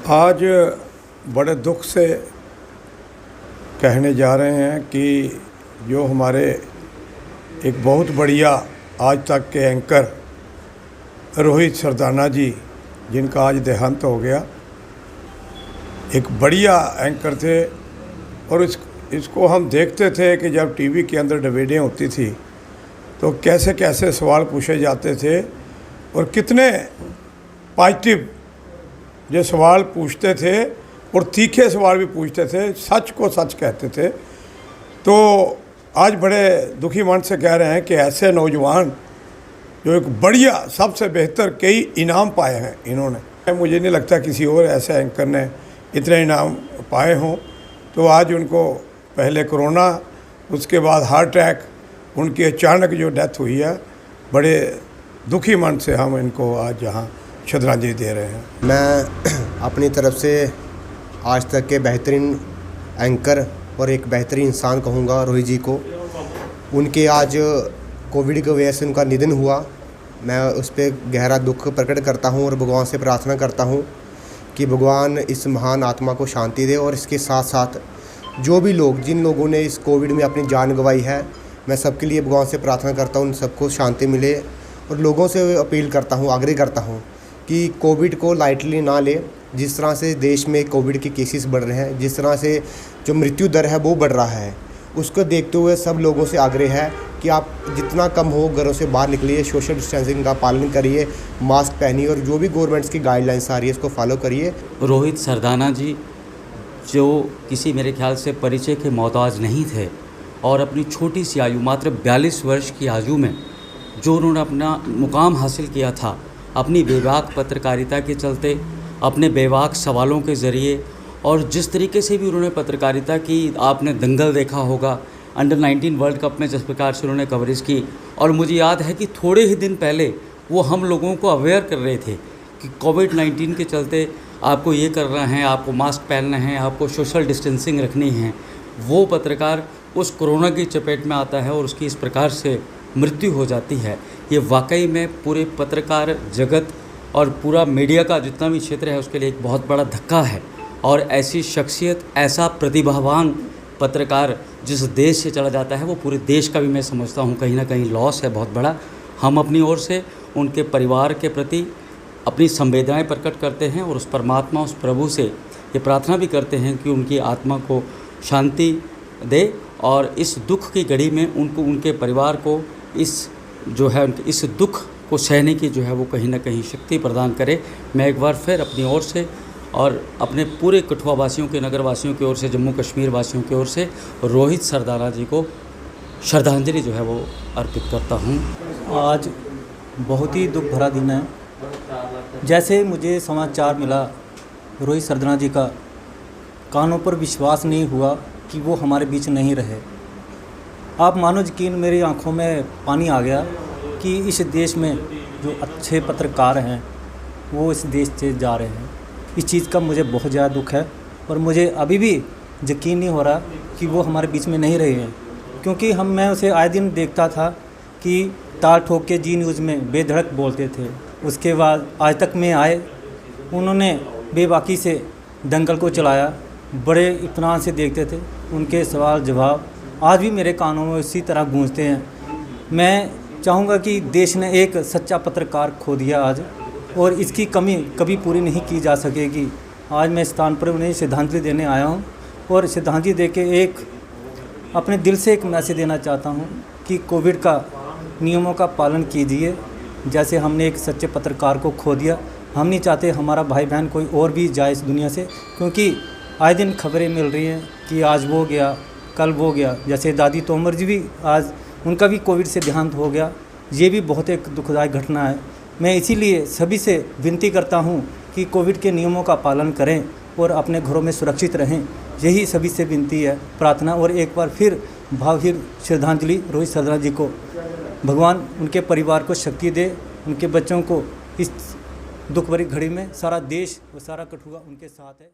आज बड़े दुख से कहने जा रहे हैं कि जो हमारे एक बहुत बढ़िया आज तक के एंकर रोहित सरदाना जी, जिनका आज देहांत हो गया, एक बढ़िया एंकर थे। और इसको हम देखते थे कि जब टीवी के अंदर डिबेटें होती थी तो कैसे कैसे सवाल पूछे जाते थे और कितने पॉजिटिव जो सवाल पूछते थे और तीखे सवाल भी पूछते थे, सच को सच कहते थे। तो आज बड़े दुखी मन से कह रहे हैं कि ऐसे नौजवान जो एक बढ़िया सबसे बेहतर कई इनाम पाए हैं इन्होंने, मुझे नहीं लगता किसी और ऐसे एंकर ने इतने इनाम पाए हों। तो आज उनको पहले कोरोना, उसके बाद हार्ट अटैक, उनकी अचानक जो डेथ हुई है, बड़े दुखी मन से हम इनको आज यहाँ श्रद्धांजलि दे रहे हैं। मैं अपनी तरफ से आज तक के बेहतरीन एंकर और एक बेहतरीन इंसान कहूँगा रोहित जी को। उनके आज कोविड की वजह से उनका निधन हुआ, मैं उस पर गहरा दुख प्रकट करता हूँ और भगवान से प्रार्थना करता हूँ कि भगवान इस महान आत्मा को शांति दे। और इसके साथ साथ जो भी लोग, जिन लोगों ने इस कोविड में अपनी जान गंवाई है, मैं सबके लिए भगवान से प्रार्थना करता हूँ उन सबको शांति मिले। और लोगों से अपील करता हूँ, आग्रह करता हूँ कि कोविड को लाइटली ना ले। जिस तरह से देश में कोविड के केसेस बढ़ रहे हैं, जिस तरह से जो मृत्यु दर है वो बढ़ रहा है, उसको देखते हुए सब लोगों से आग्रह है कि आप जितना कम हो घरों से बाहर निकलिए, सोशल डिस्टेंसिंग का पालन करिए, मास्क पहनिए और जो भी गवर्नमेंट्स की गाइडलाइंस आ रही है उसको फॉलो करिए। रोहित सरदाना जी जो किसी मेरे ख्याल से परिचय के मोहताज नहीं थे और अपनी छोटी सी आयु, मात्र 42 वर्ष की आयु में जो उन्होंने अपना मुकाम हासिल किया था, अपनी बेबाक पत्रकारिता के चलते, अपने बेबाक सवालों के ज़रिए, और जिस तरीके से भी उन्होंने पत्रकारिता की, आपने दंगल देखा होगा, अंडर 19 वर्ल्ड कप में जिस प्रकार से उन्होंने कवरेज की। और मुझे याद है कि थोड़े ही दिन पहले वो हम लोगों को अवेयर कर रहे थे कि कोविड-19 के चलते आपको ये करना है, आपको मास्क पहनना है, आपको सोशल डिस्टेंसिंग रखनी है। वो पत्रकार उस कोरोना की चपेट में आता है और उसकी इस प्रकार से मृत्यु हो जाती है। ये वाकई में पूरे पत्रकार जगत और पूरा मीडिया का जितना भी क्षेत्र है उसके लिए एक बहुत बड़ा धक्का है। और ऐसी शख्सियत, ऐसा प्रतिभावान पत्रकार जिस देश से चला जाता है, वो पूरे देश का भी मैं समझता हूँ कहीं ना कहीं लॉस है बहुत बड़ा। हम अपनी ओर से उनके परिवार के प्रति अपनी संवेदनाएं प्रकट करते हैं और उस परमात्मा, उस प्रभु से ये प्रार्थना भी करते हैं कि उनकी आत्मा को शांति दे और इस दुख की घड़ी में उनको, उनके परिवार को इस दुख को सहने की वो कहीं ना कहीं शक्ति प्रदान करे। मैं एक बार फिर अपनी ओर से और अपने पूरे कठुआ वासियों के, नगर वासियों की ओर से, जम्मू कश्मीर वासियों की ओर से रोहित सरदाना जी को श्रद्धांजलि वो अर्पित करता हूँ। आज बहुत ही दुख भरा दिन है। जैसे मुझे समाचार मिला रोहित सरदाना जी का, कानों पर विश्वास नहीं हुआ कि वो हमारे बीच नहीं रहे। आप मानो यकीन, मेरी आंखों में पानी आ गया कि इस देश में जो अच्छे पत्रकार हैं वो इस देश से जा रहे हैं। इस चीज़ का मुझे बहुत ज़्यादा दुख है और मुझे अभी भी यकीन नहीं हो रहा कि वो हमारे बीच में नहीं रहे हैं। क्योंकि मैं उसे आए दिन देखता था कि ताल ठोक के जी न्यूज़ में बेधड़क बोलते थे। उसके बाद आज तक में आए, उन्होंने बेबाकी से दंगल को चलाया, बड़े इत्मीनान से देखते थे। उनके सवाल जवाब आज भी मेरे कानों में इसी तरह गूंजते हैं। मैं चाहूँगा कि देश ने एक सच्चा पत्रकार खो दिया आज, और इसकी कमी कभी पूरी नहीं की जा सकेगी। आज मैं इस स्थान पर उन्हें श्रद्धांजलि देने आया हूँ और श्रद्धांजलि देके एक अपने दिल से एक मैसेज देना चाहता हूँ कि कोविड का नियमों का पालन कीजिए। जैसे हमने एक सच्चे पत्रकार को खो दिया, हम नहीं चाहते हमारा भाई बहन कोई और भी जाए इस दुनिया से। क्योंकि आए दिन खबरें मिल रही हैं कि आज वो गया, कल वो गया। जैसे दादी तोमर जी भी, आज उनका भी कोविड से देहांत हो गया। ये भी बहुत एक दुखदायक घटना है। मैं इसीलिए सभी से विनती करता हूं कि कोविड के नियमों का पालन करें और अपने घरों में सुरक्षित रहें। यही सभी से विनती है, प्रार्थना। और एक बार फिर भावहीन श्रद्धांजलि रोहित सरदाना जी को। भगवान उनके परिवार को शक्ति दे, उनके बच्चों को इस दुख भरी घड़ी में। सारा देश और सारा कठुआ उनके साथ है।